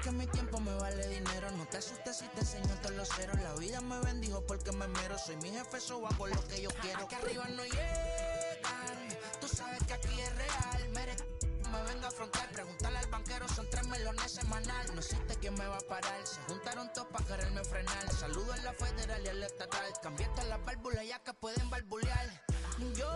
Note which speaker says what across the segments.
Speaker 1: que mi tiempo me vale dinero. No te asustes si te enseño todos los ceros. La vida me bendijo porque me mero. Soy mi jefe, so hago lo que yo quiero. Aquí arriba no llegan, tú sabes que aquí es real. Me venga a afrontar, preguntarle al banquero, son 3 melones semanal. No existe quien me va a parar, se juntaron todos para quererme frenar. Saludo a la federal y al estatal, cambié todas las válvulas ya que pueden barbulear. Yo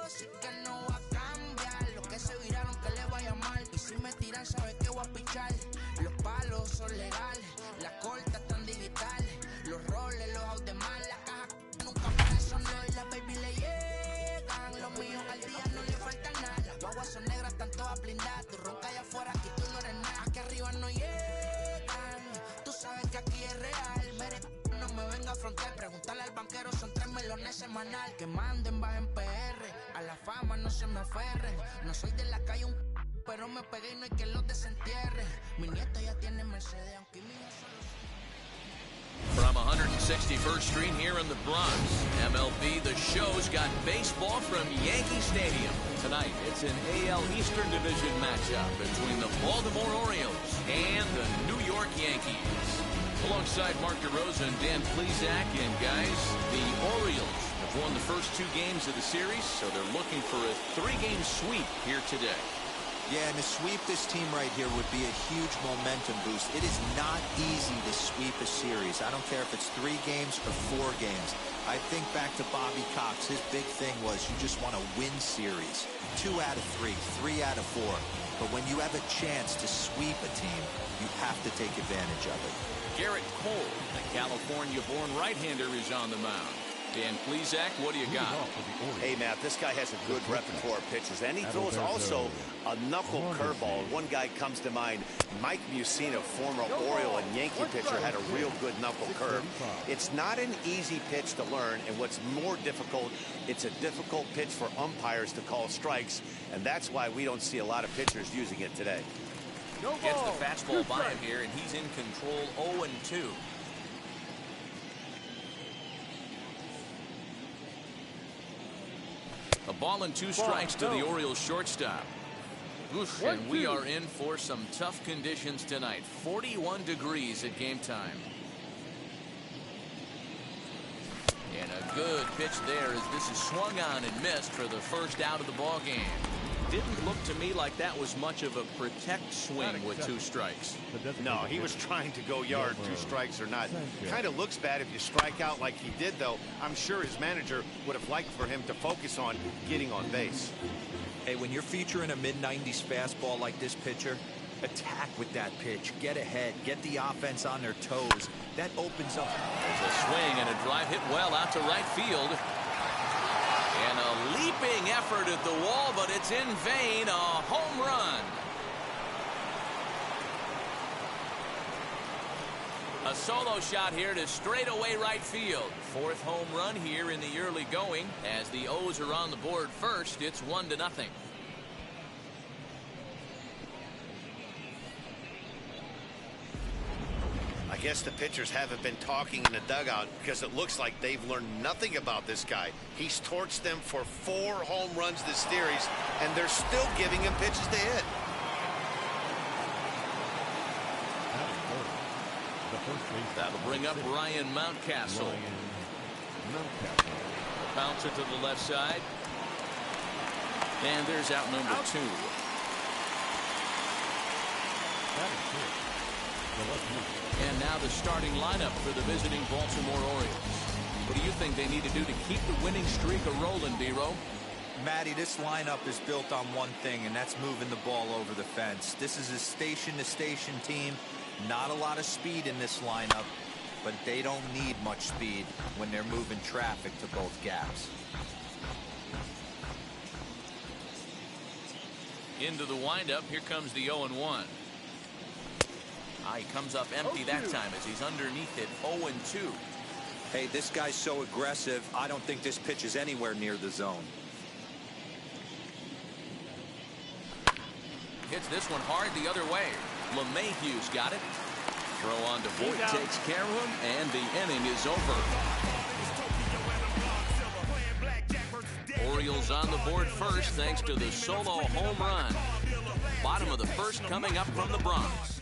Speaker 1: sí que no voy a cambiar, los que se viraron que le vaya mal. Y si me tiran sabes que voy a pichar. Los palos son legales, las cortas están digitales. Los roles, los out de mal, la caja nunca me sonó y la baby le llegan. Los míos al día no le falta nada. Las guaguas son negras, están todas blindadas. Tú ronca allá afuera, aquí tú no eres nada. Aquí arriba no llegan, tú sabes que aquí es real. No me venga a afrontar, preguntarle al banquero, son 3 melones semanal. Que manden, bajen PR, a la fama no se me aferren. No soy de la calle pero me pegué y no hay que los desentierre. Mi nieto ya tiene Mercedes, aunque mi hijo solo...
Speaker 2: From 161st Street here in the Bronx, MLB The Show's got baseball from Yankee Stadium. Tonight, it's an AL Eastern Division matchup between the Baltimore Orioles and the New York Yankees. Alongside Mark DeRosa and Dan Plesac, and guys, the Orioles have won the first 2 games of the series, so they're looking for a 3-game sweep here today.
Speaker 3: Yeah, and to sweep this team right here would be a huge momentum boost. It is not easy to sweep a series. I don't care if it's 3 games or 4 games. I think back to Bobby Cox. His big thing was you just want to win series. 2 out of 3, 3 out of 4. But when you have a chance to sweep a team, you have to take advantage of it.
Speaker 2: Garrett Cole, the California-born right-hander, is on the mound. Dan Plesac, what do you got?
Speaker 4: Hey, Matt, this guy has a good repertoire of pitches, and he throws also a knuckle curveball. One guy comes to mind, Mike Mussina, former Oriole and Yankee pitcher, had a real good knuckle curve. It's not an easy pitch to learn, and what's more difficult, it's a difficult pitch for umpires to call strikes, and that's why we don't see a lot of pitchers using it today.
Speaker 2: Gets the fastball by him here, and he's in control 0-2. A ball and 2 strikes to the Orioles shortstop. Oof, and we are in for some tough conditions tonight. 41 degrees at game time. And a good pitch there as this is swung on and missed for the first out of the ball game. Didn't look to me like that was much of a protect swing with 2 strikes.
Speaker 4: No, he was trying to go yard, 2 strikes or not. Kind of looks bad if you strike out like he did, though. I'm sure his manager would have liked for him to focus on getting on base.
Speaker 3: Hey, when you're featuring a mid-90s fastball like this pitcher, attack with that pitch. Get ahead. Get the offense on their toes. That opens up.
Speaker 2: There's a swing and a drive hit well out to right field. And a leaping effort at the wall, but it's in vain. A home run. A solo shot here to straightaway right field. 4th home run here in the early going. As the O's are on the board first, it's 1-0.
Speaker 4: I guess the pitchers haven't been talking in the dugout because it looks like they've learned nothing about this guy. He's torched them for 4 home runs this series, and they're still giving him pitches to hit.
Speaker 2: That'll bring up Ryan Mountcastle. Bouncer to the left side. And there's out number 2. And now the starting lineup for the visiting Baltimore Orioles. What do you think they need to do to keep the winning streak a-rolling, D-Row?
Speaker 3: Matty, this lineup is built on one thing, and that's moving the ball over the fence. This is a station-to-station team. Not a lot of speed in this lineup, but they don't need much speed when they're moving traffic to both gaps.
Speaker 2: Into the windup, here comes the 0-1. He comes up empty that time as he's underneath it, 0-2.
Speaker 3: Hey, this guy's so aggressive, I don't think this pitch is anywhere near the zone.
Speaker 2: Hits this one hard the other way. LeMahieu's got it. Throw on to Voit takes care of him, and the inning is over. Orioles on the board first thanks to the solo home run. Bottom of the first coming up from the Bronx.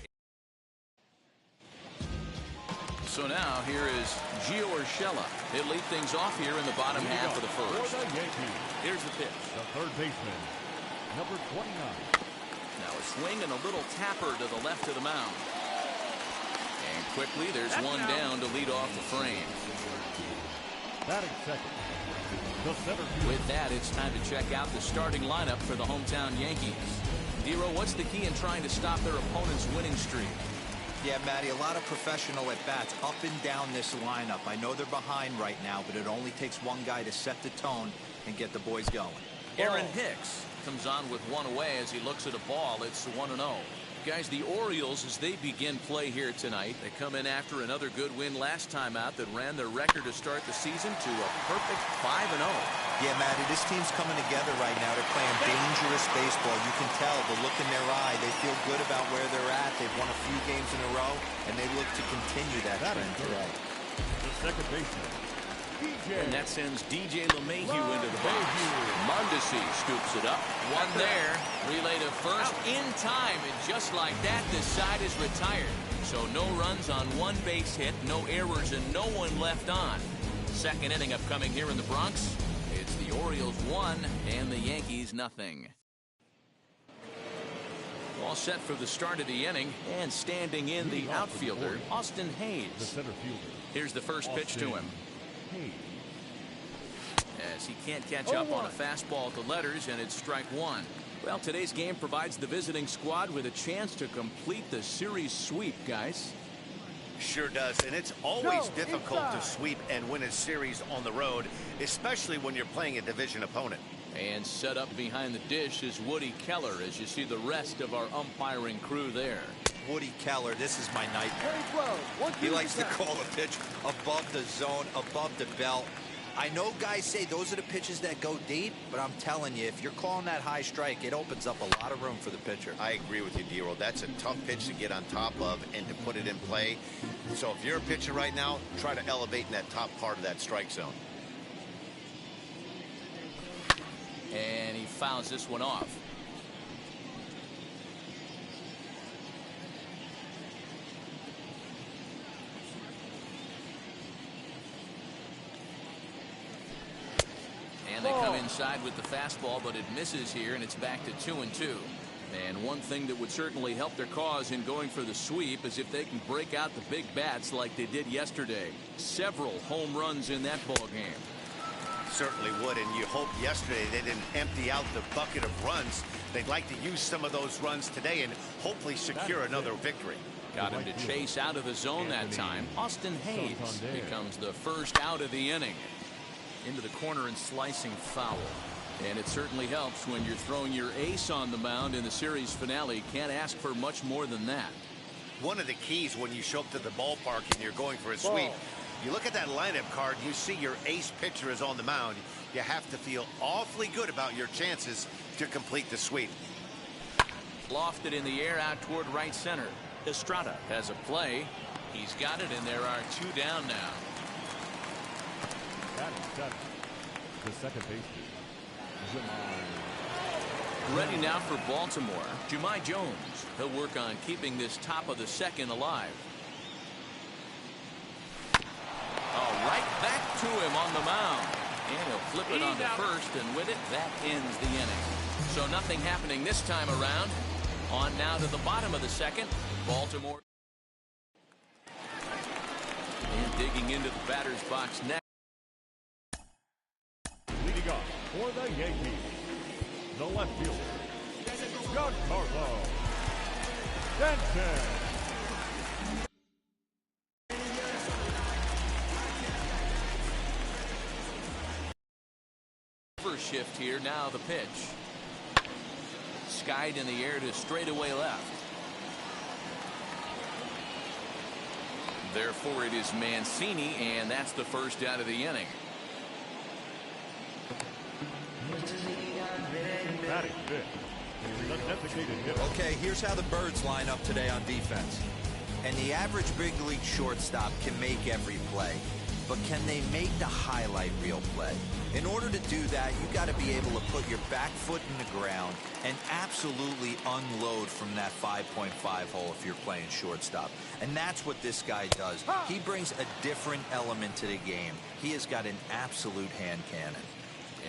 Speaker 2: So now here is Gio Urshela. He'll lead things off here in the bottom half of the first.
Speaker 5: Here's the pitch. The third baseman, number 29.
Speaker 2: Now a swing and a little tapper to the left of the mound. And quickly there's one down to lead off the frame.
Speaker 5: Batting second, the center fielder.
Speaker 2: With that, it's time to check out the starting lineup for the hometown Yankees. Dero, what's the key in trying to stop their opponent's winning streak?
Speaker 3: Yeah, Matty, a lot of professional at-bats up and down this lineup. I know they're behind right now, but it only takes one guy to set the tone and get the boys going.
Speaker 2: Aaron Hicks comes on with one away as he looks at a ball. It's 1-0. Guys, the Orioles, as they begin play here tonight, they come in after another good win last time out that ran their record to start the season to a perfect 5-0.
Speaker 3: Yeah, Matty, this team's coming together right now. They're playing dangerous baseball. You can tell the look in their eye. They feel good about where they're at. They've won a few games in a row, and they look to continue that trend today.
Speaker 5: The second baseman,
Speaker 2: And that sends DJ LeMahieu into the box. Mondesi scoops it up. One there. Relay to first in time. And just like that, this side is retired. So no runs on one base hit, no errors, and no one left on. Second inning upcoming here in the Bronx. It's the Orioles 1 and the Yankees nothing. All set for the start of the inning, and standing in the outfielder, Austin Hayes.
Speaker 5: the center fielder.
Speaker 2: Here's the first pitch to him.
Speaker 5: Hayes.
Speaker 2: As he can't catch up on a fastball at the letters, and it's strike one. Well, today's game provides the visiting squad with a chance to complete the series sweep, guys.
Speaker 4: Sure does, and it's always difficult to sweep and win a series on the road, especially when you're playing a division opponent.
Speaker 2: And set up behind the dish is Woody Keller, as you see the rest of our umpiring crew there.
Speaker 3: Woody Keller, this is my nightmare. He likes to call the pitch above the zone, above the belt. I know guys say those are the pitches that go deep, but I'm telling you, if you're calling that high strike, it opens up a lot of room for the pitcher.
Speaker 4: I agree with you, Dero. That's a tough pitch to get on top of and to put it in play. So if you're a pitcher right now, try to elevate in that top part of that strike zone.
Speaker 2: And he fouls this one off. And they come inside with the fastball, but it misses here, and it's back to 2-2. And one thing that would certainly help their cause in going for the sweep is if they can break out the big bats like they did yesterday. Several home runs in that ball game.
Speaker 4: Certainly would, and you hope yesterday they didn't empty out the bucket of runs. They'd like to use some of those runs today and hopefully secure another victory.
Speaker 2: Got him to chase out of the zone that time. Austin Hayes becomes the first out of the inning. Into the corner and slicing foul. And it certainly helps when you're throwing your ace on the mound in the series finale. Can't ask for much more than that.
Speaker 4: One of the keys when you show up to the ballpark and you're going for a sweep, you look at that lineup card, you see your ace pitcher is on the mound. You have to feel awfully good about your chances to complete the sweep.
Speaker 2: Lofted in the air out toward right center. Estrada has a play. He's got it, and there are two down now.
Speaker 5: The second baseman,
Speaker 2: Ready now for Baltimore. Jahmai Jones. He'll work on keeping this top of the second alive. Right back to him on the mound. And he'll flip it on to first, and with it, that ends the inning. So nothing happening this time around. On now to the bottom of the second. Baltimore. And digging into the batter's box next.
Speaker 5: leading off for the Yankees, the left fielder, Giancarlo Stanton.
Speaker 2: First shift here, now the pitch. Skied in the air to straightaway left. Therefore, it is Mancini, and that's the first out of the inning.
Speaker 5: Batting fifth, the designated hitter.
Speaker 3: Okay, here's how the Birds line up today on defense. And the average big league shortstop can make every play. But can they make the highlight reel play? In order to do that, you got to be able to put your back foot in the ground and absolutely unload from that 5.5 hole if you're playing shortstop. And that's what this guy does. He brings a different element to the game. He has got an absolute hand cannon.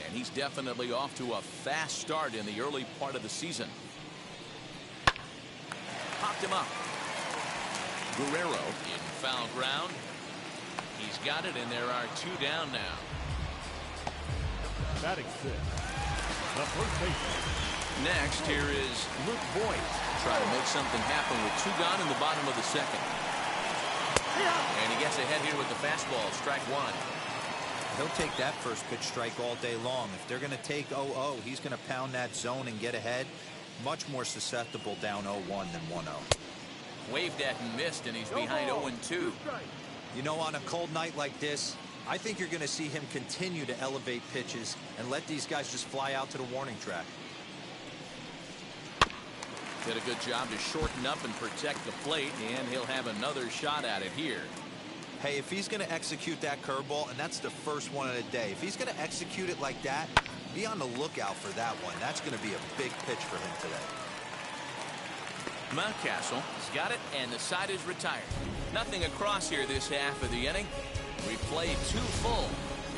Speaker 2: And he's definitely off to a fast start in the early part of the season. Popped him up. Guerrero in foul ground. He's got it, and there are 2 down now.
Speaker 5: Batting 6, the first baseman.
Speaker 2: Next, here is Luke Voigt trying to make something happen with 2 gone in the bottom of the second. And he gets ahead here with the fastball, strike 1.
Speaker 3: He'll take that first pitch strike all day long. If they're going to take 0-0, he's going to pound that zone and get ahead. Much more susceptible down 0-1 than 1-0.
Speaker 2: Waved at and missed, and he's behind 0-2.
Speaker 3: You know, on a cold night like this, I think you're going to see him continue to elevate pitches and let these guys just fly out to the warning track.
Speaker 2: Did a good job to shorten up and protect the plate, and he'll have another shot at it here.
Speaker 3: Hey, if he's going to execute that curveball, and that's the first one of the day, if he's going to execute it like that, be on the lookout for that one. That's going to be a big pitch for him today.
Speaker 2: Mountcastle has got it, and the side is retired. Nothing across here this half of the inning. We played 2 full.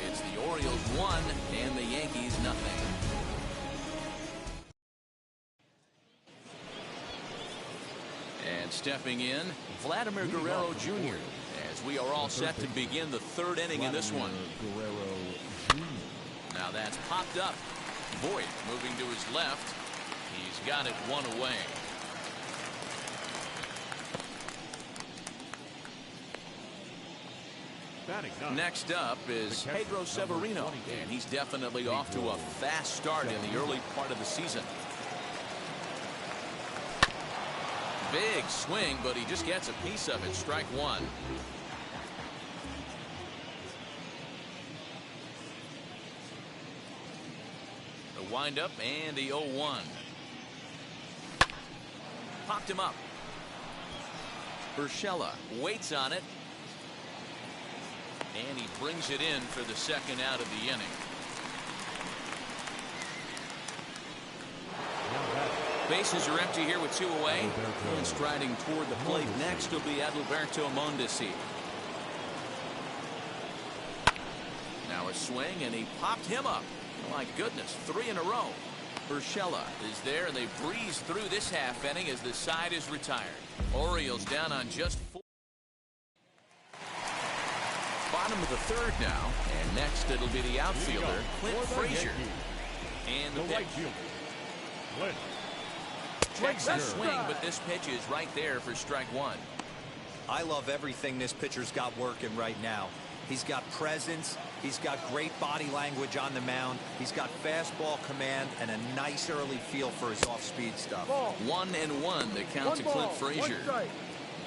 Speaker 2: It's the Orioles 1 and the Yankees nothing. And stepping in, Vladimir Guerrero Jr. as we are all set to begin the 3rd inning in this one. Now that's popped up. Voigt moving to his left. He's got it 1 away. Next up is Pedro Severino, and he's definitely off to a fast start in the early part of the season. Big swing, but he just gets a piece of it. Strike 1. The windup and the 0-1. Popped him up. Urshela waits on it. And he brings it in for the 2nd out of the inning. Bases are empty here with 2 away. And striding toward the plate next will be Adalberto Mondesi. Now a swing, and he popped him up. Oh my goodness, 3 in a row. Urshela is there, and they breeze through this half inning as the side is retired. Orioles down on just 4. Bottom of the 3rd now, and next it'll be the outfielder, Clint Frazier. And the pitch. Checks the swing, but this pitch is right there for strike 1.
Speaker 3: I love everything this pitcher's got working right now. He's got presence, he's got great body language on the mound, he's got fastball command, and a nice early feel for his off-speed stuff.
Speaker 2: 1-1 the count to Clint Frazier.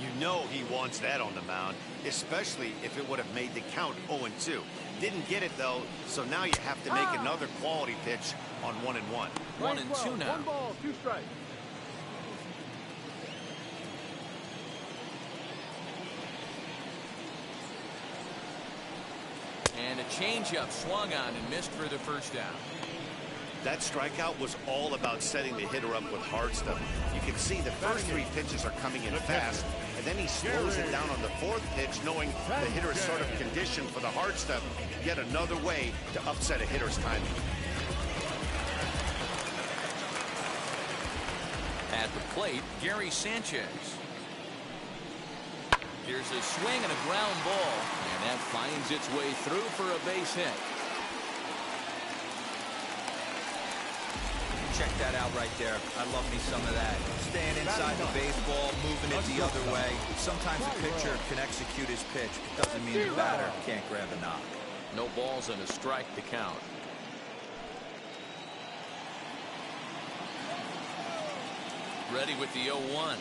Speaker 4: You know he wants that on the mound, especially if it would have made the count 0-2. Didn't get it, though, so now you have to make another quality pitch on 1-1.
Speaker 2: 1-2 now.
Speaker 5: 1 ball, 2 strikes.
Speaker 2: And a changeup swung on and missed for the 1st down.
Speaker 4: That strikeout was all about setting the hitter up with hard stuff. You can see the first 3 pitches are coming in fast, and then he slows it down on the 4th pitch, knowing the hitter is sort of conditioned for the hard stuff. Yet another way to upset a hitter's timing.
Speaker 2: At the plate, Gary Sanchez. Here's a swing and a ground ball, and that finds its way through for a base hit.
Speaker 3: Check that out right there. I love me some of that. Staying inside the baseball, moving it the other way. Sometimes a pitcher can execute his pitch. It doesn't mean the batter can't grab a knock.
Speaker 2: No balls and a strike to count. Ready with the 0-1.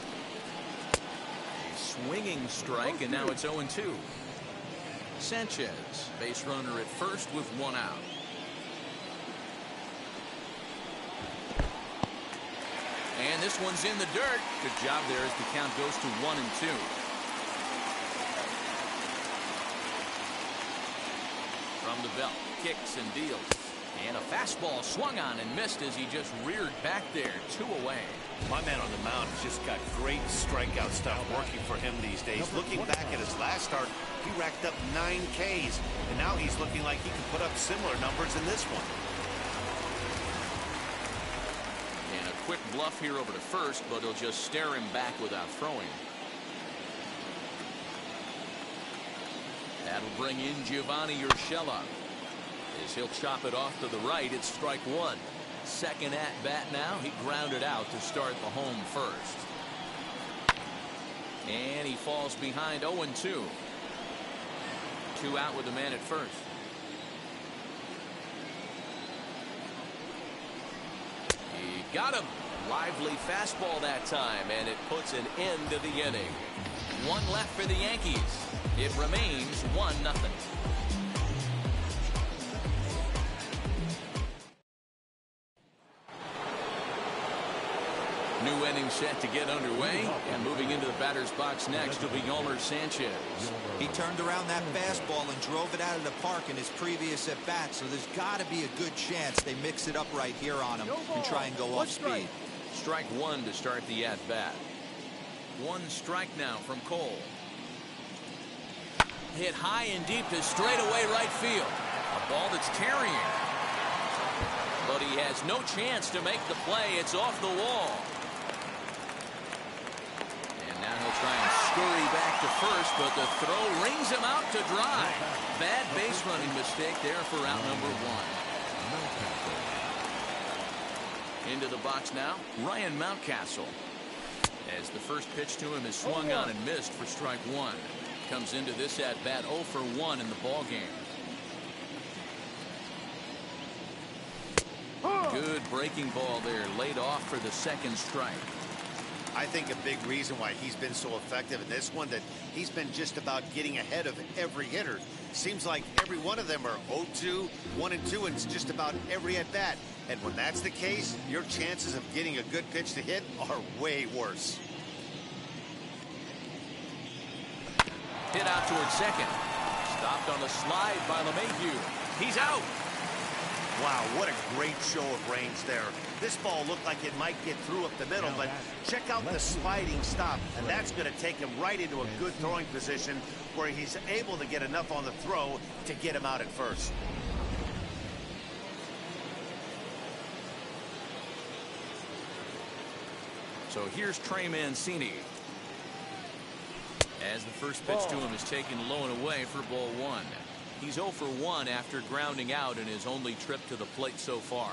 Speaker 2: A swinging strike, and now it's 0-2. Sanchez, base runner at first with 1 out. And this one's in the dirt. Good job there as the count goes to 1-2. from the belt. Kicks and deals. And a fastball swung on and missed as he just reared back there. 2 away.
Speaker 4: My man on the mound has just got great strikeout stuff working for him these days. Looking back at his last start, he racked up 9 Ks, and now he's looking like he can put up similar numbers in this one.
Speaker 2: And a quick bluff here over to first, but he'll just stare him back without throwing. That'll bring in Giovanni Urshela. As he'll chop it off to the right, it's strike 1. Second at bat now. He grounded out to start the home first. And he falls behind 0-2. 2 out with the man at first. He got him. Lively fastball that time, and it puts an end to the inning. 1 left for the Yankees. It remains 1-0. New inning set to get underway, and moving into the batter's box next will be Yolmer Sanchez.
Speaker 3: He turned around that fastball and drove it out of the park in his previous at bat, so there's got to be a good chance they mix it up right here on him and try and go off speed.
Speaker 2: Strike 1 to start the at bat. 1 strike now from Cole. Hit high and deep to straightaway right field. A ball that's carrying, but he has no chance to make the play. It's off the wall. Now he'll try and scurry back to first, but the throw rings him out to dry. Bad base running mistake there for out number 1. Into the box now, Ryan Mountcastle. As the first pitch to him is swung on and missed for strike 1. Comes into this at bat 0 for 1 in the ball game. Good breaking ball there, laid off for the second strike.
Speaker 4: I think a big reason why he's been so effective in this one, that he's been just about getting ahead of every hitter. Seems like every one of them are 0-2, 1-2, and it's just about every at bat. And when that's the case, your chances of getting a good pitch to hit are way worse.
Speaker 2: Hit out towards second. Stopped on a slide by LeMahieu. He's out.
Speaker 4: Wow, what a great show of range there. This ball looked like it might get through up the middle, but check out the sliding stop, and that's going to take him right into a good throwing position where he's able to get enough on the throw to get him out at first.
Speaker 2: So here's Trey Mancini. As the first pitch to him is taken low and away for ball 1. He's 0 for 1 after grounding out in his only trip to the plate so far.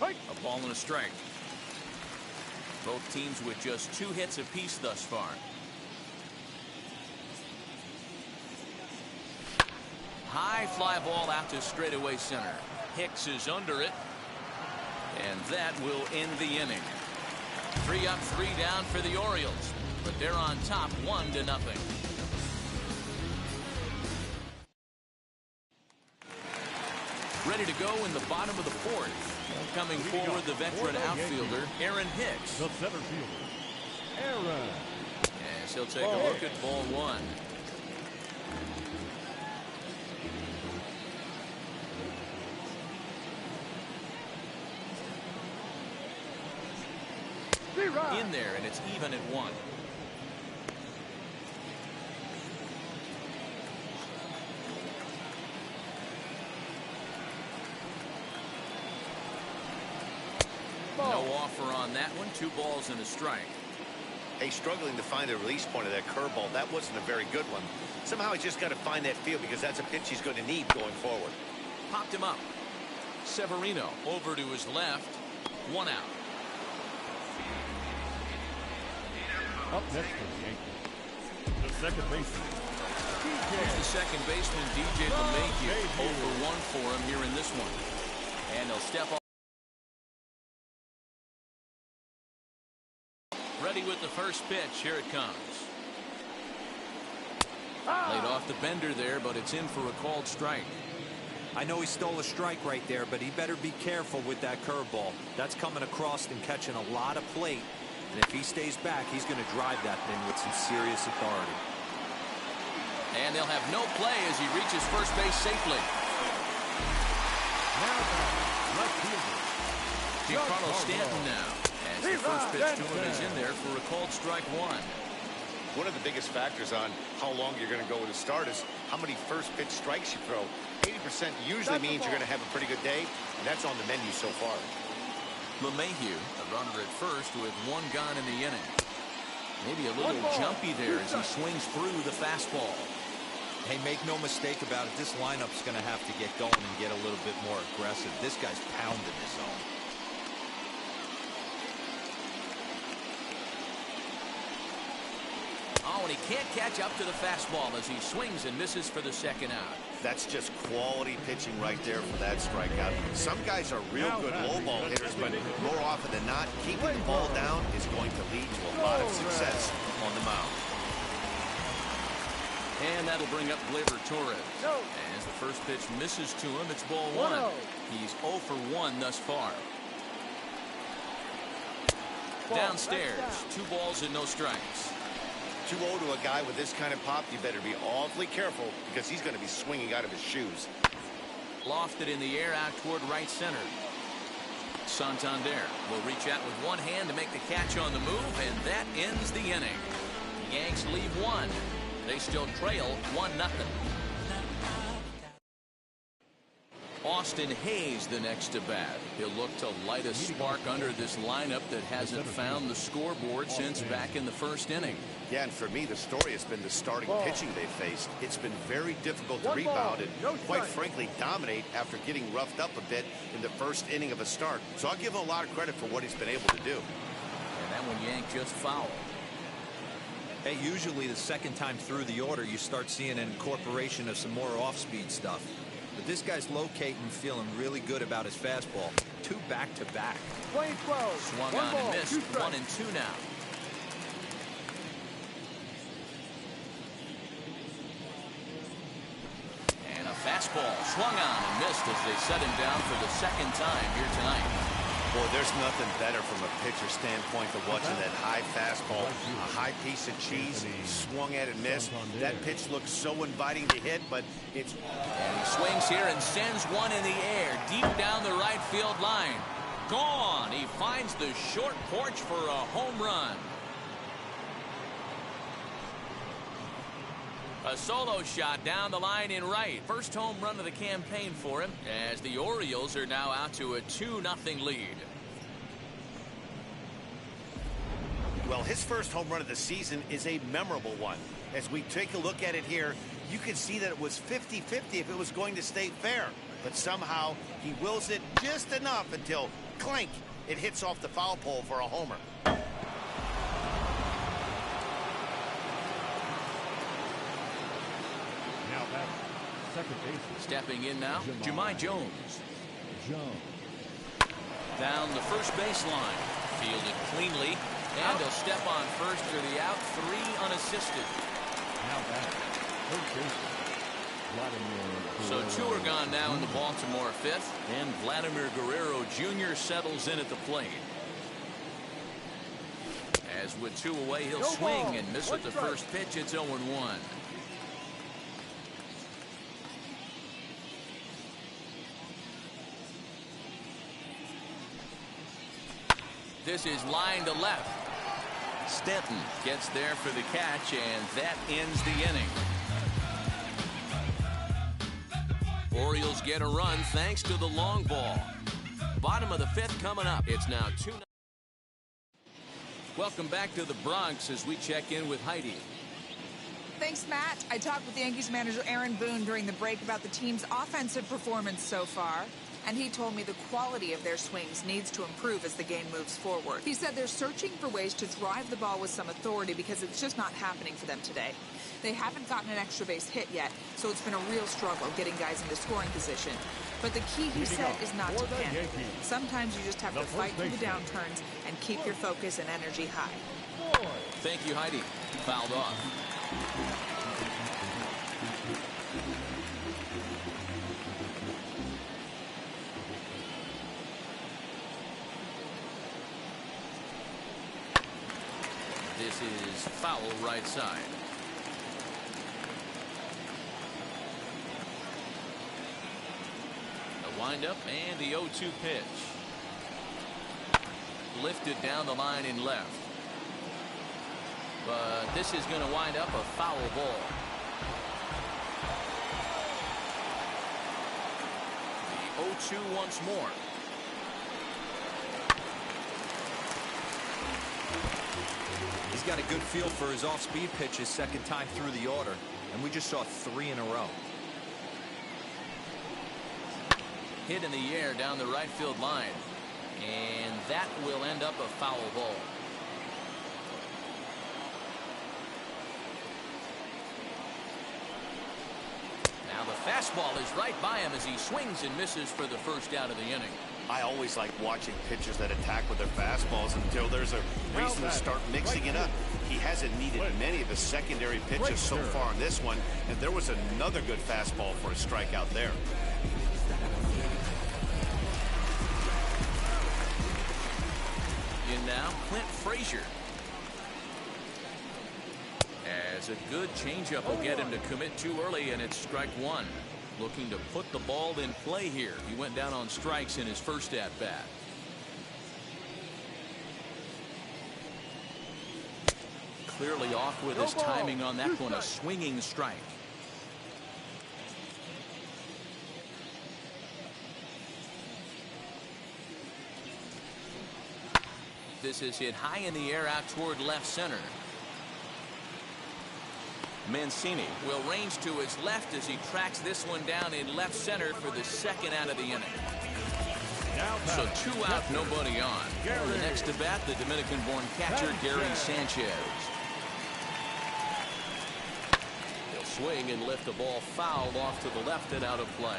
Speaker 2: A ball and a strike. Both teams with just 2 hits apiece thus far. High fly ball out to straightaway center. Hicks is under it. And that will end the inning. 3 up, 3 down for the Orioles. But they're on top 1-0. Ready to go in the bottom of the 4th. Coming forward, the veteran outfielder, Aaron Hicks.
Speaker 5: The center fielder, Aaron.
Speaker 2: As he'll take a look at ball 1. In there, and it's even at 1. No offer on that one. 2 balls and a strike.
Speaker 4: Hey, struggling to find the release point of that curveball. That wasn't a very good one. Somehow he's just got to find that feel, because that's a pitch he's going to need going forward.
Speaker 2: Popped him up. Severino over to his left. 1 out.
Speaker 5: Up next for the Yankees, the second baseman,
Speaker 2: Here's the second baseman, DJ LeMahieu. 0 for 1 for him here in this one. And he'll step off. Ready with the first pitch. Here it comes. Laid off the bender there, but it's in for a called strike.
Speaker 3: I know he stole a strike right there, but he better be careful with that curveball. That's coming across and catching a lot of plate. And if he stays back, he's going to drive that thing with some serious authority.
Speaker 2: And they'll have no play as he reaches first base safely.
Speaker 5: Now back, left fielder.
Speaker 2: Giancarlo Stanton now. As the first pitch to him is in there for a called strike one.
Speaker 4: One of the biggest factors on how long you're going to go with a start is how many first pitch strikes you throw. 80% usually means you're going to have a pretty good day, and that's on the menu so far.
Speaker 2: LeMahieu, a runner at first with one gone in the inning. Maybe a little jumpy there as he swings through the fastball.
Speaker 3: Hey, make no mistake about it. This lineup's going to have to get going and get a little bit more aggressive. This guy's pounding his zone.
Speaker 2: Oh, and he can't catch up to the fastball as he swings and misses for the second out.
Speaker 4: That's just quality pitching right there for that strikeout. Some guys are real good low ball hitters, but more often than not, keeping the ball down is going to lead to a lot of success on the mound.
Speaker 2: And that'll bring up Gleyber Torres. As the first pitch misses to him, it's ball one. He's 0 for 1 thus far. Downstairs, 2 balls and no strikes.
Speaker 4: 2-0 to a guy with this kind of pop, you better be awfully careful because he's going to be swinging out of his shoes.
Speaker 2: Lofted in the air out toward right center. Santander will reach out with one hand to make the catch on the move, and that ends the inning. The Yanks leave one. They still trail 1-0. Austin Hayes the next to bat. He'll look to light a spark under this lineup that hasn't found the scoreboard since back in the first inning.
Speaker 4: Yeah, and for me, the story has been the starting pitching they faced. It's been very difficult to rebound and, quite frankly, dominate after getting roughed up a bit in the first inning of a start. So I'll give him a lot of credit for what he's been able to do.
Speaker 2: And that one yanked just foul.
Speaker 3: Hey, usually the second time through the order, you start seeing an incorporation of some more off-speed stuff. But this guy's locating, feeling really good about his fastball. 2 back-to-back.
Speaker 2: Swung on and missed. 1-2 now. And a fastball swung on and missed as they set him down for the second time here tonight.
Speaker 4: Boy, there's nothing better from a pitcher standpoint than watching that high fastball, a high piece of cheese, swung at and missed. That pitch looks so inviting to hit, but it's...
Speaker 2: And he swings here and sends one in the air, deep down the right field line. Gone! He finds the short porch for a home run. A solo shot down the line in right. First home run of the campaign for him as the Orioles are now out to a 2-0 lead.
Speaker 4: Well, his first home run of the season is a memorable one. As we take a look at it here, you can see that it was 50-50 if it was going to stay fair. But somehow he wills it just enough until, clink, it hits off the foul pole for a homer.
Speaker 5: Second base.
Speaker 2: Stepping in now, Jahmai Jones. Down the first baseline. Fielded cleanly. And he'll step on first for the out. 3 unassisted.
Speaker 5: Now back. Third base.
Speaker 2: So 2 are gone now in the Baltimore 5th. And Vladimir Guerrero Jr. settles in at the plate. As with 2 away, he'll swing and miss at the first pitch. It's 0-1. This is line to left. Stanton gets there for the catch, and that ends the inning. Orioles get a run thanks to the long ball. Bottom of the 5th coming up. It's now 2-0. Welcome back to the Bronx as we check in with Heidi.
Speaker 6: Thanks, Matt. I talked with Yankees manager Aaron Boone during the break about the team's offensive performance so far. And he told me the quality of their swings needs to improve as the game moves forward. He said they're searching for ways to drive the ball with some authority because it's just not happening for them today. They haven't gotten an extra base hit yet, so it's been a real struggle getting guys into scoring position. But the key, he said, is not to panic. Sometimes you just have to fight through the downturns and keep your focus and energy high.
Speaker 2: Thank you, Heidi. Fouled off. This is foul right side. Wind up and the 0-2 pitch. Lifted down the line in left. But this is going to wind up a foul ball. The 0-2 once more.
Speaker 3: He's got a good feel for his off-speed pitch his second time through the order, and we just saw 3 in a row.
Speaker 2: Hit in the air down the right field line, and that will end up a foul ball. Now the fastball is right by him as he swings and misses for the first out of the inning.
Speaker 4: I always like watching pitchers that attack with their fastballs until there's a reason to start mixing it up. He hasn't needed many of the secondary pitches so far in this one, and there was another good fastball for a strikeout there.
Speaker 2: In now, Clint Frazier. As a good changeup will get him to commit too early, and it's strike one. Looking to put the ball in play here. He went down on strikes in his first at-bat. Clearly off with his timing on that one. A swinging strike. This is hit high in the air out toward left center. Mancini will range to his left as he tracks this one down in left center for the second out of the inning. So 2 out, nobody on. The next to bat, the Dominican-born catcher Gary Sanchez. He'll swing and lift the ball foul off to the left and out of play.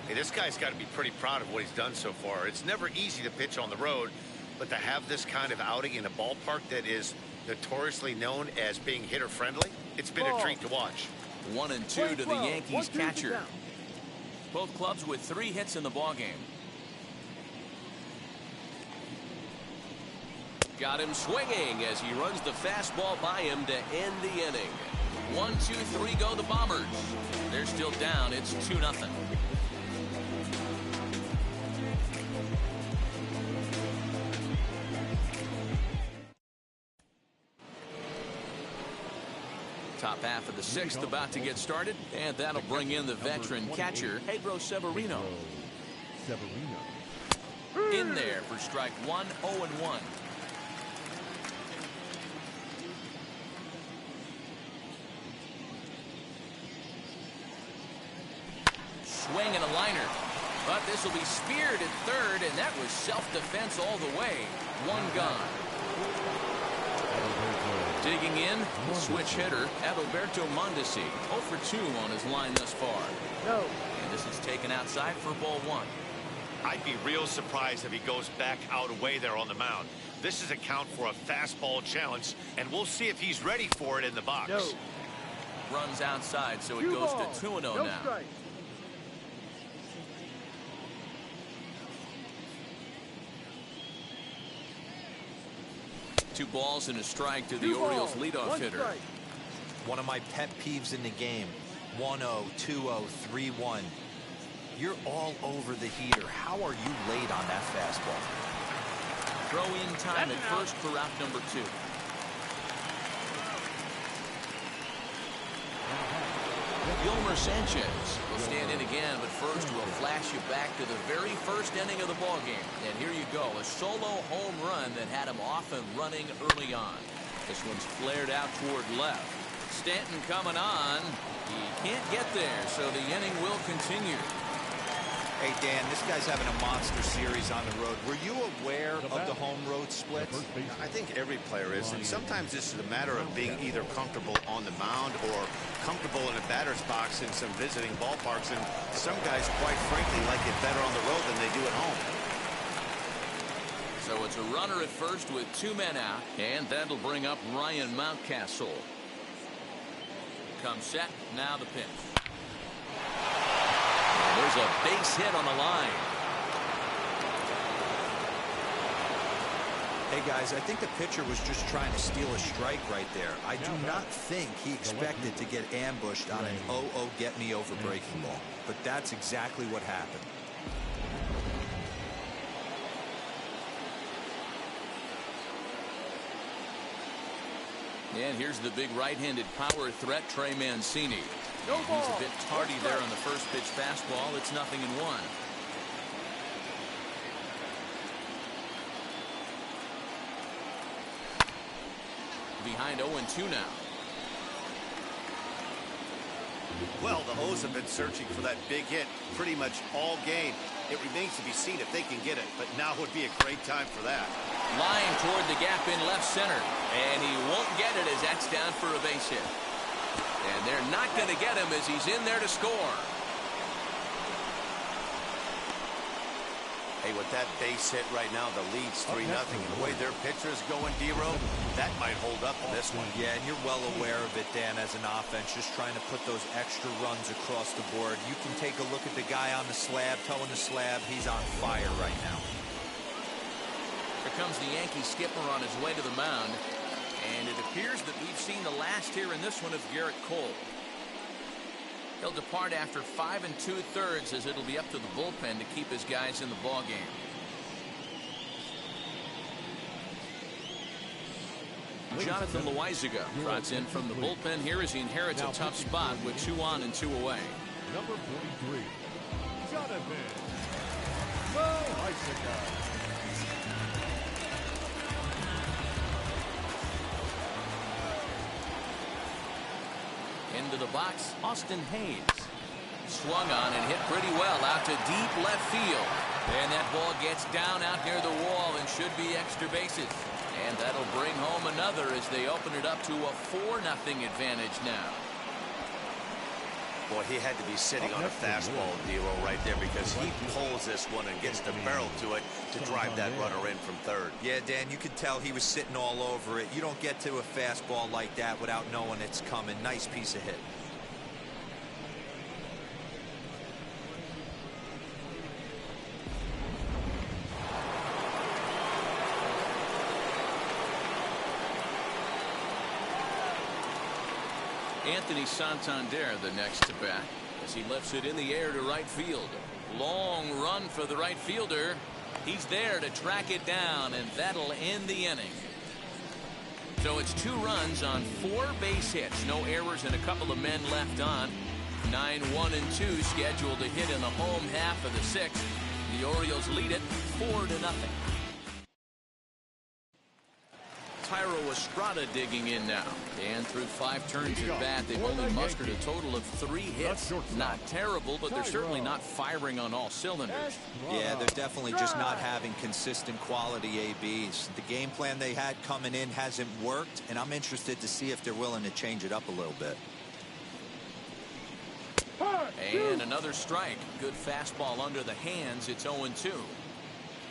Speaker 4: Hey, this guy's got to be pretty proud of what he's done so far. It's never easy to pitch on the road, but to have this kind of outing in a ballpark that is notoriously known as being hitter-friendly, it's been a treat to watch.
Speaker 2: 1-2 to the Yankees catcher. Both clubs with 3 hits in the ballgame. Got him swinging as he runs the fastball by him to end the inning. 1-2-3 go the Bombers. They're still down. It's 2-0. Top half of the 6th about to get started, and that'll bring in the veteran catcher Pedro Severino. In there for strike 1, 0-1. Swing and a liner, but this will be speared at third, and that was self-defense all the way. 1 gone. Digging in, the switch hitter, Adalberto Mondesi, 0 for 2 on his line thus far. And this is taken outside for ball 1.
Speaker 4: I'd be real surprised if he goes back out away there on the mound. This is a count for a fastball challenge, and we'll see if he's ready for it in the box.
Speaker 2: Runs outside, so it goes to 2-0 now.
Speaker 7: Strike.
Speaker 2: 2 balls and a strike to the Orioles leadoff hitter.
Speaker 7: Strike.
Speaker 3: One of my pet peeves in the game. 1-0, 2-0, 3-1. You're all over the heater. How are you late on that fastball?
Speaker 2: Throw in time at first for out number 2. Gilmer Sanchez will stand in again, but first we'll flash you back to the very first inning of the ballgame. And here you go, a solo home run that had him off and running early on. This one's flared out toward left. Stanton coming on. He can't get there, so the inning will continue.
Speaker 3: Hey, Dan, this guy's having a monster series on the road. Were you aware of the home road splits?
Speaker 4: I think every player is, and sometimes this is a matter of being either comfortable on the mound or comfortable in a batter's box in some visiting ballparks, and some guys, quite frankly, like it better on the road than they do at home.
Speaker 2: So it's a runner at first with 2 men out, and that'll bring up Ryan Mountcastle. Comes set, now the pitch. There's a base hit on the line.
Speaker 3: Hey, guys, I think the pitcher was just trying to steal a strike right there. I do not think he expected to get ambushed on an 0-0 get-me-over breaking ball. But that's exactly what happened.
Speaker 2: And here's the big right-handed power threat, Trey Mancini. He's a bit tardy there on the first pitch fastball. It's 0-1. Behind 0-2 now.
Speaker 4: Well, the O's have been searching for that big hit pretty much all game. It remains to be seen if they can get it, but now would be a great time for that.
Speaker 2: Line toward the gap in left center, and he won't get it as that's down for a base hit. And they're not going to get him as he's in there to score.
Speaker 4: Hey, with that base hit right now, the lead's 3-0. And the way their pitcher is going, D-Row, that might hold up in this one.
Speaker 3: Yeah, and you're well aware of it, Dan, as an offense, just trying to put those extra runs across the board. You can take a look at the guy on the slab, towing the slab. He's on fire right now.
Speaker 2: Here comes the Yankee skipper on his way to the mound. And it appears that we've seen the last here in this one of Garrett Cole. He'll depart after 5 2/3 as it'll be up to the bullpen to keep his guys in the ball game. Jonathan Loaizaga trots in from the bullpen here as he inherits a tough spot with 2 on and 2 away.
Speaker 5: Number 43, Jonathan Loaizaga.
Speaker 2: Into the box, Austin Hayes. Swung on and hit pretty well out to deep left field. And that ball gets down out near the wall and should be extra bases. And that'll bring home another as they open it up to a 4-0 advantage now.
Speaker 4: Boy, he had to be sitting on a fastball, D-Row, right there, because he pulls this one and gets the barrel to it to drive that runner in from third.
Speaker 3: Yeah, Dan, you could tell he was sitting all over it. You don't get to a fastball like that without knowing it's coming. Nice piece of hit.
Speaker 2: Anthony Santander the next to bat as he lifts it in the air to right field. Long run for the right fielder. He's there to track it down, and that'll end the inning. So it's 2 runs on 4 base hits. No errors and a couple of men left on. 9-1 and 2 scheduled to hit in the home half of the 6th. The Orioles lead it 4-0. Tyro Estrada digging in now. And through 5 turns at bat, they've only mustered a total of 3 hits. Not terrible, but they're certainly not firing on all cylinders.
Speaker 3: Yeah, they're definitely just not having consistent quality ABs. The game plan they had coming in hasn't worked, and I'm interested to see if they're willing to change it up a little bit.
Speaker 2: And another strike. Good fastball under the hands. It's 0-2.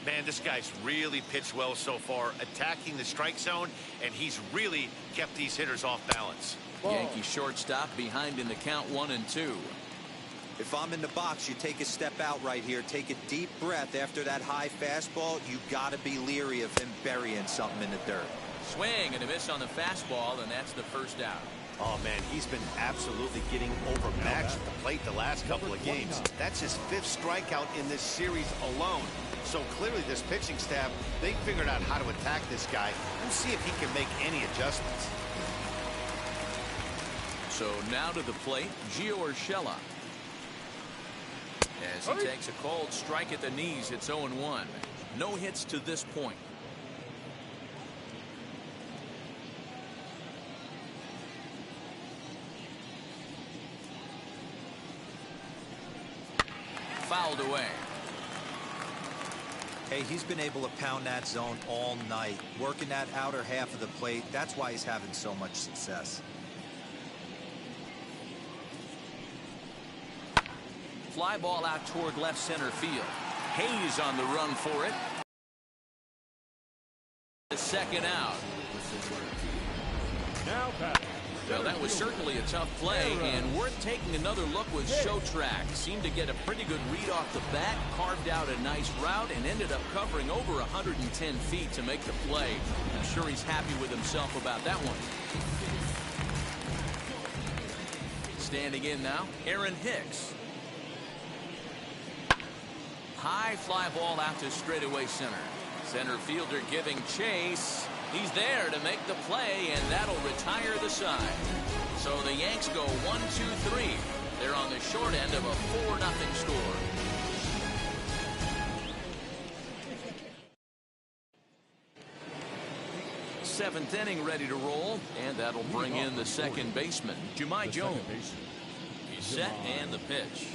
Speaker 4: Man, this guy's really pitched well so far, attacking the strike zone, and he's really kept these hitters off balance.
Speaker 2: Yankee shortstop behind in the count 1-2.
Speaker 3: If I'm in the box, you take a step out right here, take a deep breath after that high fastball. You got to be leery of him burying something in the dirt.
Speaker 2: Swing and a miss on the fastball, and that's the first out.
Speaker 4: Oh, man, he's been absolutely getting overmatched at the plate the last couple of games. That's his 5th strikeout in this series alone. So clearly this pitching staff, they figured out how to attack this guy and see if he can make any adjustments.
Speaker 2: So now to the plate, Gio Urshela. As he takes a cold strike at the knees, it's 0-1. No hits to this point. Fouled away.
Speaker 3: Hey, he's been able to pound that zone all night, working that outer half of the plate. That's why he's having so much success.
Speaker 2: Fly ball out toward left center field. Hayes on the run for it. The second out.
Speaker 5: Now batting,
Speaker 2: Well, that was certainly a tough play, and worth taking another look with Show Track. Seemed to get a pretty good read off the bat, carved out a nice route, and ended up covering over 110 feet to make the play. I'm sure he's happy with himself about that one. Standing in now, Aaron Hicks. High fly ball out to straightaway center. Center fielder giving chase. He's there to make the play, and that'll retire the side. So the Yanks go 1-2-3. They're on the short end of a 4-0 score. Seventh inning ready to roll, and that'll bring in the second baseman, Jahmai Jones. He's set, and the pitch.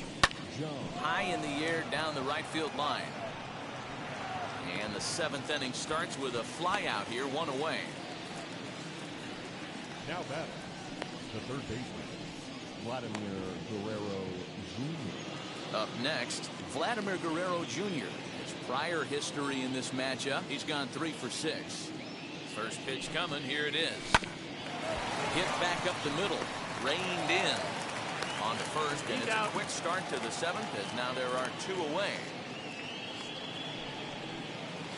Speaker 2: High in the air down the right field line. And the seventh inning starts with a fly out here, 1 away.
Speaker 5: Now batting, the third baseman, Vladimir Guerrero Jr.
Speaker 2: Up next, Vladimir Guerrero Jr. His prior history in this matchup, he's gone 3 for 6. First pitch coming, here it is. Hit back up the middle, reined in. On to first, and it's a quick start to the seventh, as now there are 2 away.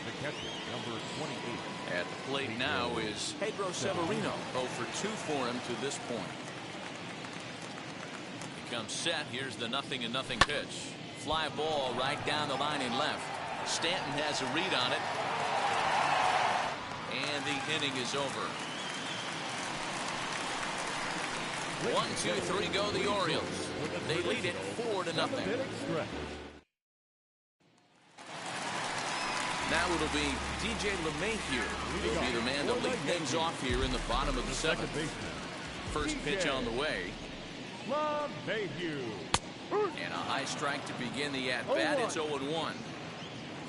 Speaker 5: The catcher, number 28.
Speaker 2: At the plate now is Pedro Severino. 0 for 2 for him to this point. He comes set. Here's the 0-0 pitch. Fly ball right down the line in left. Stanton has a read on it. And the inning is over. 1-2-3 go the Orioles. They lead it 4-0. Now it'll be DJ LeMahieu who will be the man to lead things off here in the bottom of the seventh. First pitch on the way.
Speaker 5: LeMahieu.
Speaker 2: And a high strike to begin the at-bat. It's 0-1.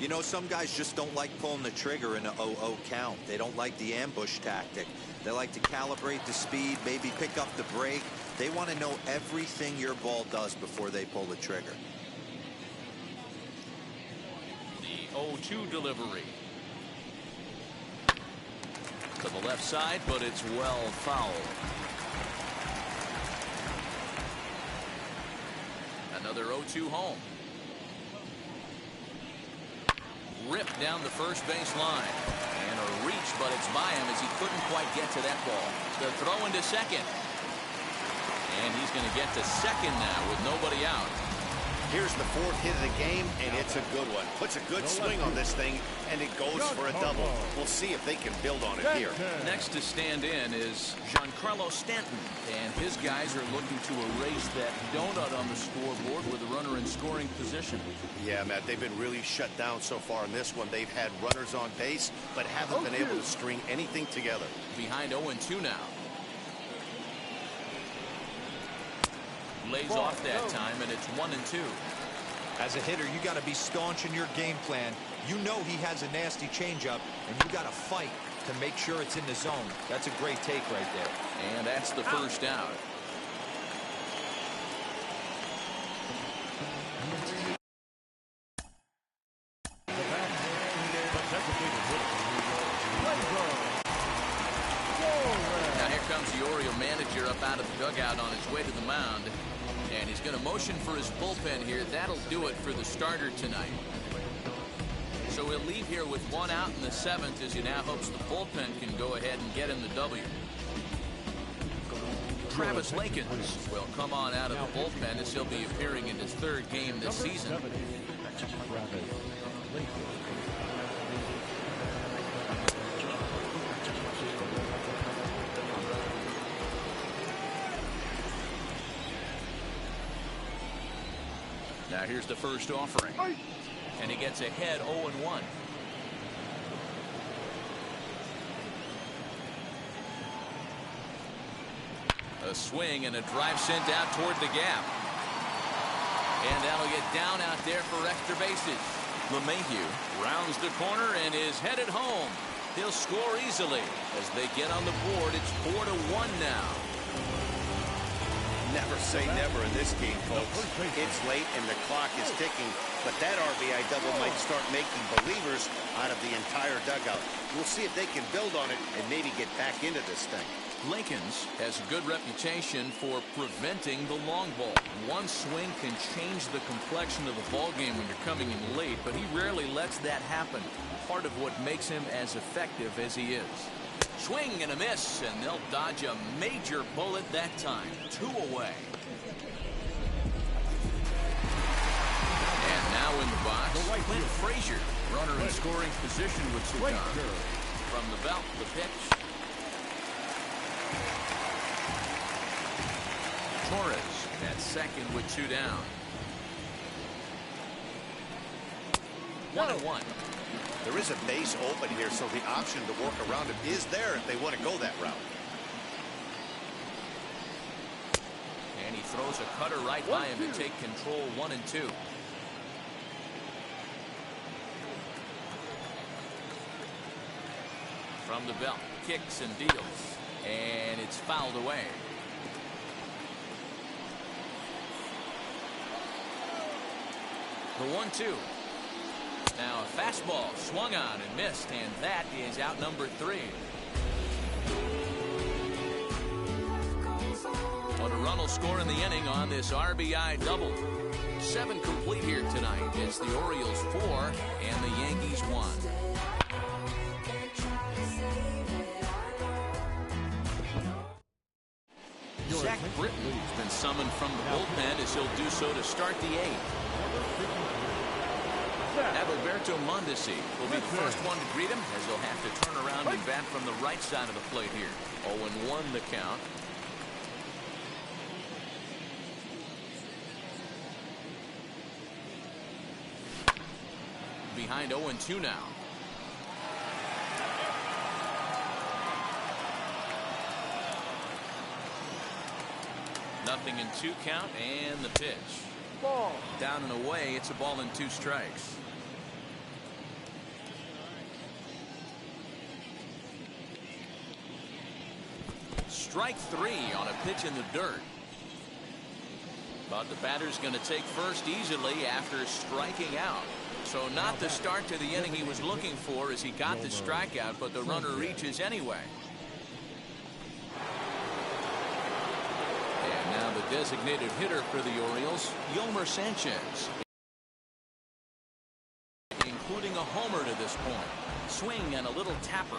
Speaker 3: You know, some guys just don't like pulling the trigger in an 0-0 count. They don't like the ambush tactic. They like to calibrate the speed, maybe pick up the brake. They want to know everything your ball does before they pull the trigger.
Speaker 2: The 0-2 delivery. To the left side, but it's well fouled. Another 0-2 home. Ripped down the first base line. And a reach, but it's by him as he couldn't quite get to that ball. The throw into second. And he's going to get to second now with nobody out.
Speaker 4: Here's the 4th hit of the game, and it's a good one. Puts a good swing on this thing, and it goes for a double. We'll see if they can build on it here.
Speaker 2: Next to stand in is Giancarlo Stanton, and his guys are looking to erase that donut on the scoreboard with a runner in scoring position.
Speaker 4: Yeah, Matt, they've been really shut down so far in this one. They've had runners on base, but haven't been able to string anything together.
Speaker 2: Behind 0-2 now. Lays off that time, and it's 1-2.
Speaker 3: As a hitter, you got to be staunch in your game plan. You know he has a nasty changeup, and you got to fight to make sure it's in the zone. That's a great take right there.
Speaker 2: And that's the first out. Now here comes the Oriole manager up out of the dugout on his way to the mound. And he's going to motion for his bullpen here. That'll do it for the starter tonight. So he'll leave here with 1 out in the 7th as he now hopes the bullpen can go ahead and get him the W. Travis Lakins will come on out of the bullpen as he'll be appearing in his 3rd game this season. Now here's the first offering. And he gets ahead 0-1. A swing and a drive sent out toward the gap. And that'll get down out there for extra bases. LeMahieu rounds the corner and is headed home. He'll score easily as they get on the board. It's 4-1 now.
Speaker 4: Never say never in this game, folks. It's late and the clock is ticking, but that RBI double might start making believers out of the entire dugout. We'll see if they can build on it and maybe get back into this thing.
Speaker 2: Lincoln's has a good reputation for preventing the long ball. One swing can change the complexion of the ball game when you're coming in late, but he rarely lets that happen. Part of what makes him as effective as he is. Swing and a miss, and they'll dodge a major bullet that time. 2 away. And now in the box, Clint Frazier, runner in scoring position with Sudan. From the belt, the pitch. Torres at second with 2 down. 1-1.
Speaker 4: There is a base open here, so the option to work around it is there if they want to go that route.
Speaker 2: And he throws a cutter right by him to take control. 1-2. From the belt, kicks and deals, and it's fouled away. The 1-2. Now a fastball swung on and missed, and that is out number 3. What a run will score in the inning on this RBI double. 7 complete here tonight. It's the Orioles 4 and the Yankees 1. Zach Britton has been summoned from the bullpen as he'll do so to start the 8th. Adalberto Mondesi will be the first one to greet him as he'll have to turn around and bat from the right side of the plate here. 0-1 the count. Behind 0-2 now. Nothing in 2 count, and the pitch. Ball. Down and away. It's a ball and 2 strikes. Strike 3 on a pitch in the dirt. But the batter's going to take first easily after striking out. So not the start to the inning he was looking for as he got the strikeout, but the runner reaches anyway. And now the designated hitter for the Orioles, Yolmer Sanchez. Including a homer to this point. Swing and a little tapper.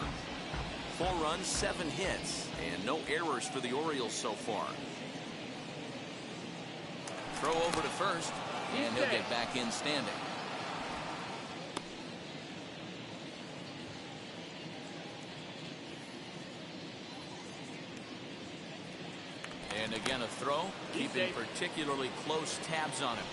Speaker 2: 4 runs, 7 hits, and no errors for the Orioles so far. Throw over to first, and he'll get back in standing. And again a throw, keeping particularly close tabs on him.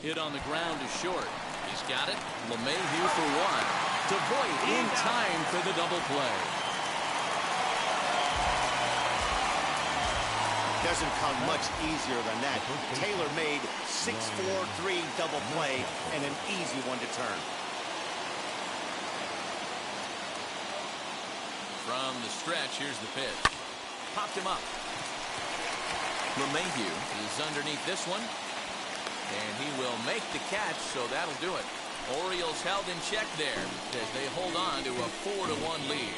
Speaker 2: Hit on the ground is short. He's got it. LeMahieu for 1. To Voit in time for the double play.
Speaker 4: Doesn't come much easier than that. Taylor made 6-4-3 double play and an easy one to turn.
Speaker 2: From the stretch, here's the pitch. Popped him up. LeMahieu is underneath this one. And he will make the catch, so that'll do it. Orioles held in check there as they hold on to a 4-1 lead.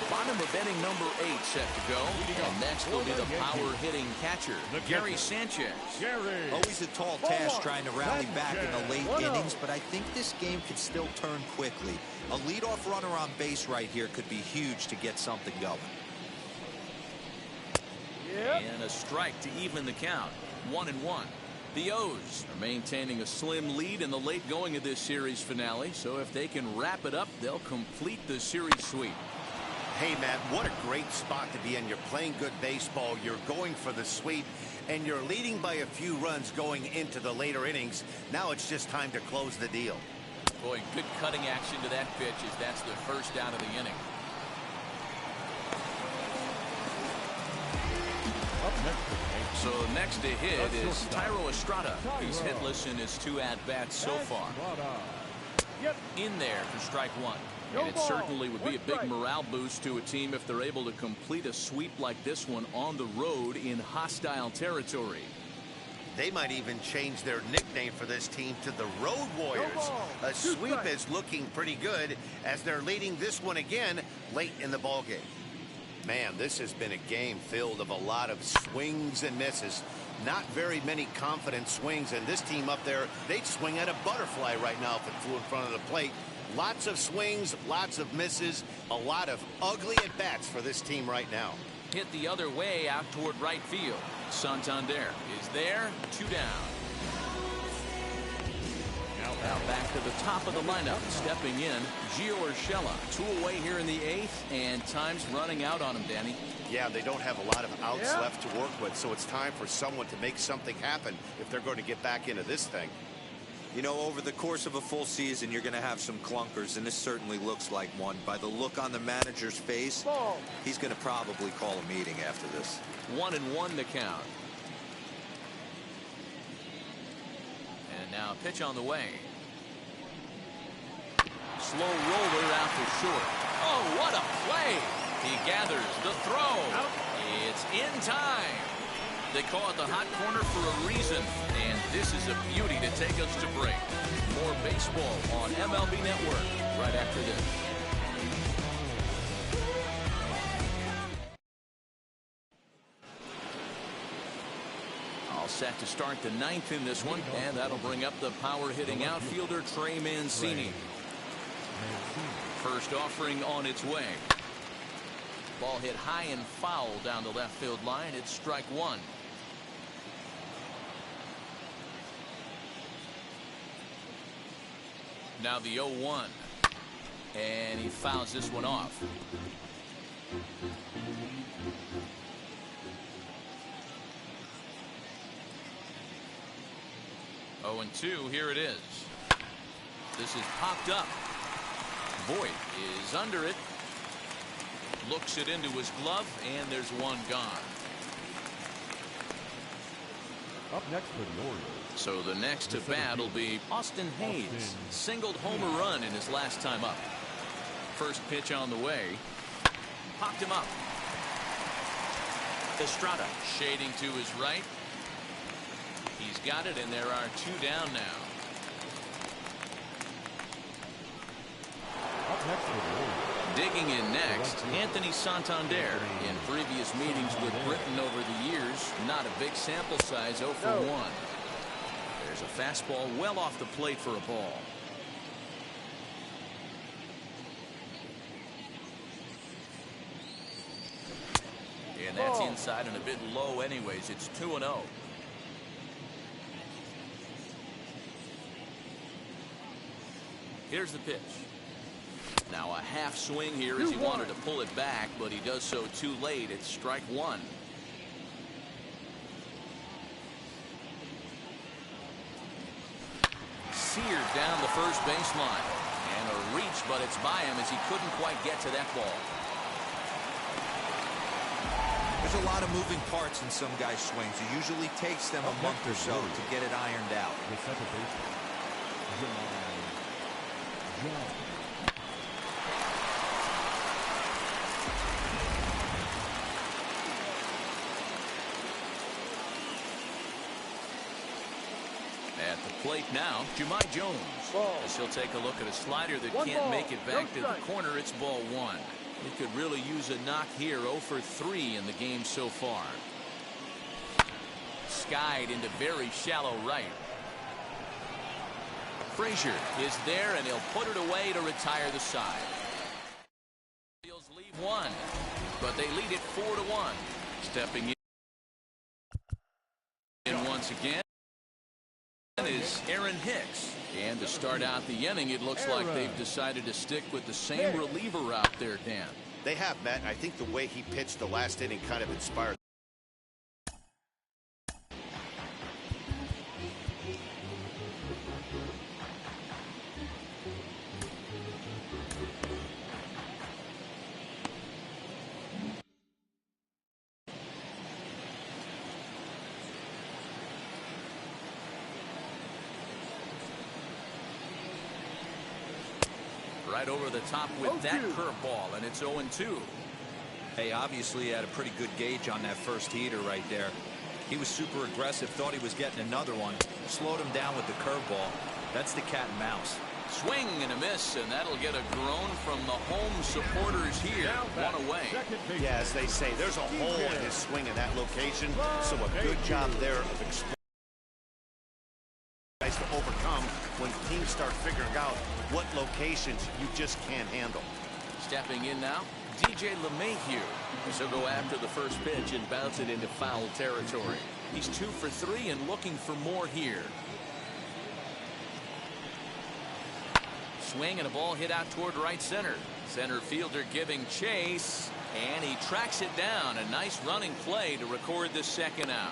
Speaker 2: Bottom of inning number 8 set to go. And next will be the power-hitting catcher, Gary Sanchez.
Speaker 3: Always a tall task trying to rally back in the late innings, but I think this game could still turn quickly. A leadoff runner on base right here could be huge to get something going.
Speaker 2: And a strike to even the count. 1-1. The O's are maintaining a slim lead in the late going of this series finale, so if they can wrap it up, they'll complete the series sweep.
Speaker 4: Hey, Matt, what a great spot to be in. You're playing good baseball, you're going for the sweep, and you're leading by a few runs going into the later innings. Now it's just time to close the deal.
Speaker 2: Boy, good cutting action to that pitch as that's the first out of the inning. So next to hit is Tyro Estrada. He's hitless in his 2 at-bats so far. In there for strike 1. And it certainly would be a big morale boost to a team if they're able to complete a sweep like this one on the road in hostile territory.
Speaker 4: They might even change their nickname for this team to the Road Warriors. A sweep is looking pretty good as they're leading this one again late in the ballgame. Man, this has been a game filled of a lot of swings and misses. Not very many confident swings, and this team up there, they'd swing at a butterfly right now if it flew in front of the plate. Lots of swings, lots of misses, a lot of ugly at-bats for this team right now.
Speaker 2: Hit the other way out toward right field. Santander is there, 2 down. Now back to the top of the lineup, stepping in, Gio Urshela, 2 away here in the 8th, and time's running out on him, Danny.
Speaker 4: Yeah, they don't have a lot of outs left to work with, so it's time for someone to make something happen if they're going to get back into this thing.
Speaker 3: You know, over the course of a full season, you're going to have some clunkers, and this certainly looks like one. By the look on the manager's face, he's going to probably call a meeting after this.
Speaker 2: 1-1 to count. And now pitch on the way. Slow roller out to short. Oh, what a play! He gathers the throw. It's in time. They call it the hot corner for a reason, and this is a beauty to take us to break. More baseball on MLB Network right after this. All set to start the 9th in this one, and that'll bring up the power-hitting outfielder Trey Mancini. First offering on its way. Ball hit high and foul down the left field line. It's strike 1. Now the 0-1. And he fouls this one off. Oh, and 2, here it is. This is popped up. Voit is under it. Looks it into his glove, and there's one gone.
Speaker 5: Up next for the Orioles.
Speaker 2: So the next to bat will be Austin Hayes. Singled home a run in his last time up. First pitch on the way. Popped him up. Estrada shading to his right. He's got it, and there are 2 down now.
Speaker 5: Up next for the Orioles.
Speaker 2: Digging in next, Anthony Santander. In previous meetings with Britain over the years, not a big sample size, 0 for 1. There's a fastball well off the plate for a ball. And that's inside and a bit low anyways. It's 2-0. Here's the pitch. Now a half swing here as he wanted to pull it back, but he does so too late. It's strike 1. Seared down the first baseline. And a reach, but it's by him as he couldn't quite get to that ball.
Speaker 3: There's a lot of moving parts in some guys' swings. It usually takes them a month or so to get it ironed out.
Speaker 5: The second baseman, John.
Speaker 2: At the plate now, Jahmai Jones. As he'll take a look at a slider that can't make it back to the corner. It's ball 1. He could really use a knock here. 0 for 3 in the game so far. Skied into very shallow right. Frazier is there, and he'll put it away to retire the side. Orioles leave 1, but they lead it 4-1. Stepping in once again is Aaron Hicks. And to start out the inning, it looks like they've decided to stick with the same reliever out there, Dan.
Speaker 4: They have, Matt. I think the way he pitched the last inning kind of inspired.
Speaker 2: right over the top with that curveball, and it's 0-2.
Speaker 3: Hey, obviously he had a pretty good gauge on that first heater right there. He was super aggressive, thought he was getting another one, slowed him down with the curveball. That's the cat and mouse.
Speaker 2: Swing and a miss, and that'll get a groan from the home supporters here. One away.
Speaker 4: Yeah, as they say, there's a hole in his swing in that location, so a good job there of exploring to overcome when teams start figuring out what locations you just can't handle.
Speaker 2: Stepping in now, DJ LeMahieu. He'll go after the first pitch and bounce it into foul territory. He's 2 for 3 and looking for more here. Swing and a ball hit out toward right center. Center fielder giving chase, and he tracks it down. A nice running play to record the second out.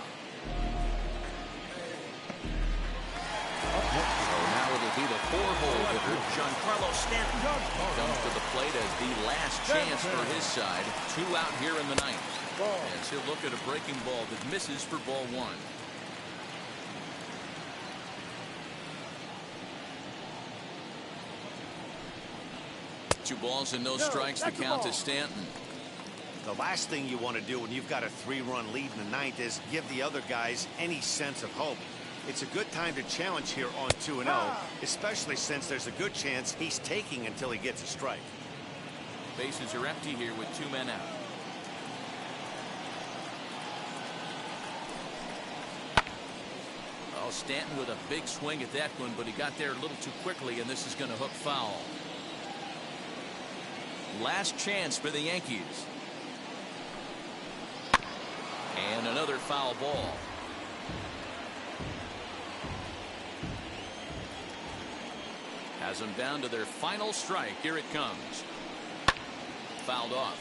Speaker 2: So now it'll be the 4-hole hitter, Giancarlo Stanton. Comes to the plate as the last chance for his side. 2 out here in the ninth. As he'll look at a breaking ball that misses for ball 1. 2 balls and no strikes. The count to Stanton.
Speaker 4: The last thing you want to do when you've got a 3-run lead in the ninth is give the other guys any sense of hope. It's a good time to challenge here on 2-0, especially since there's a good chance he's taking until he gets a strike.
Speaker 2: Bases are empty here with 2 men out. Oh, Stanton with a big swing at that one, but he got there a little too quickly, and this is going to hook foul. Last chance for the Yankees. And another foul ball. Has them down to their final strike. Here it comes. Fouled off.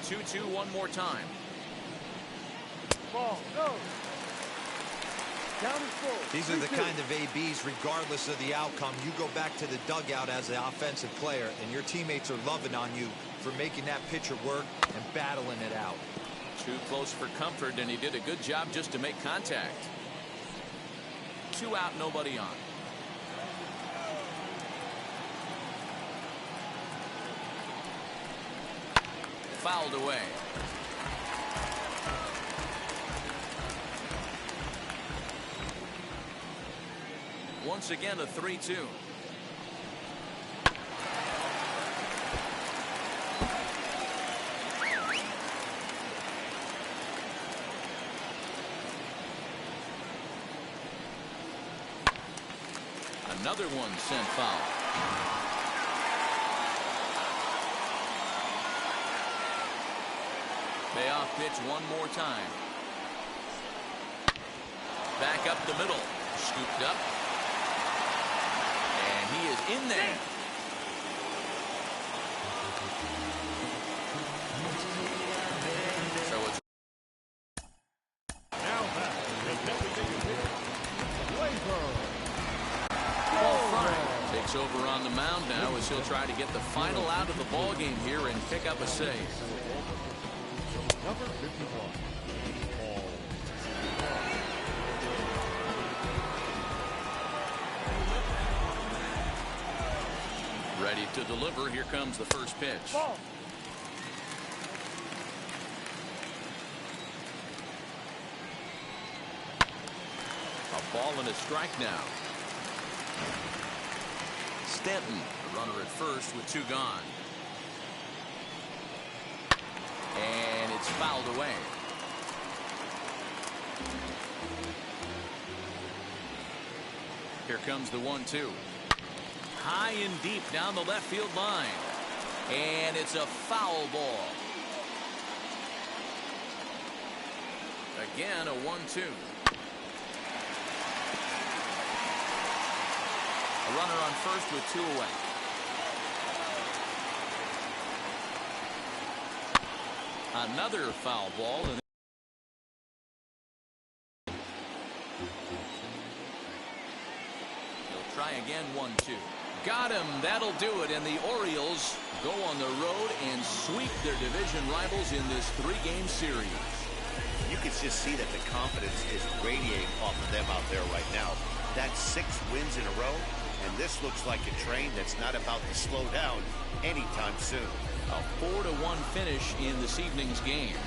Speaker 2: The 2-2 one more time.
Speaker 5: Ball, go.
Speaker 3: These are the kind of ABs, regardless of the outcome. You go back to the dugout as the offensive player, and your teammates are loving on you for making that pitcher work and battling it out.
Speaker 2: Too close for comfort, and he did a good job just to make contact. 2 out, nobody on. Fouled away. Once again, a 3-2. Another one sent foul. Payoff pitch one more time. Back up the middle. Scooped up. And he is in there. So it's
Speaker 5: Now back to designated hitter, Labor.
Speaker 2: takes over on the mound now as he'll try to get the final out of the ball game here and pick up a save.
Speaker 5: Number 51.
Speaker 2: Ready to deliver. Here comes the first pitch.
Speaker 5: Ball.
Speaker 2: A ball and a strike now. Stanton, the runner at first with 2 gone. And it's fouled away. Here comes the 1-2. High and deep down the left field line. And it's a foul ball. Again, a 1-2. A runner on first with 2 away. Another foul ball. And he'll try again. 1-2. Got him. That'll do it. And the Orioles go on the road and sweep their division rivals in this 3-game series.
Speaker 4: You can just see that the confidence is radiating off of them out there right now. That's 6 wins in a row, and this looks like a train that's not about to slow down anytime soon.
Speaker 2: A 4-1 finish in this evening's game.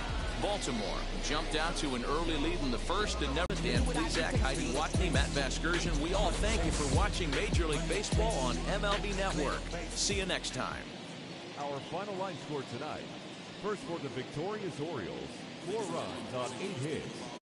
Speaker 2: Baltimore jumped out to an early lead in the first and never. Dan Plesac, Heidi Watney, Matt Vasgersian. We all thank you for watching Major League Baseball on MLB Network. See you next time.
Speaker 5: Our final line score tonight. First for the victorious Orioles, 4 runs on 8 hits.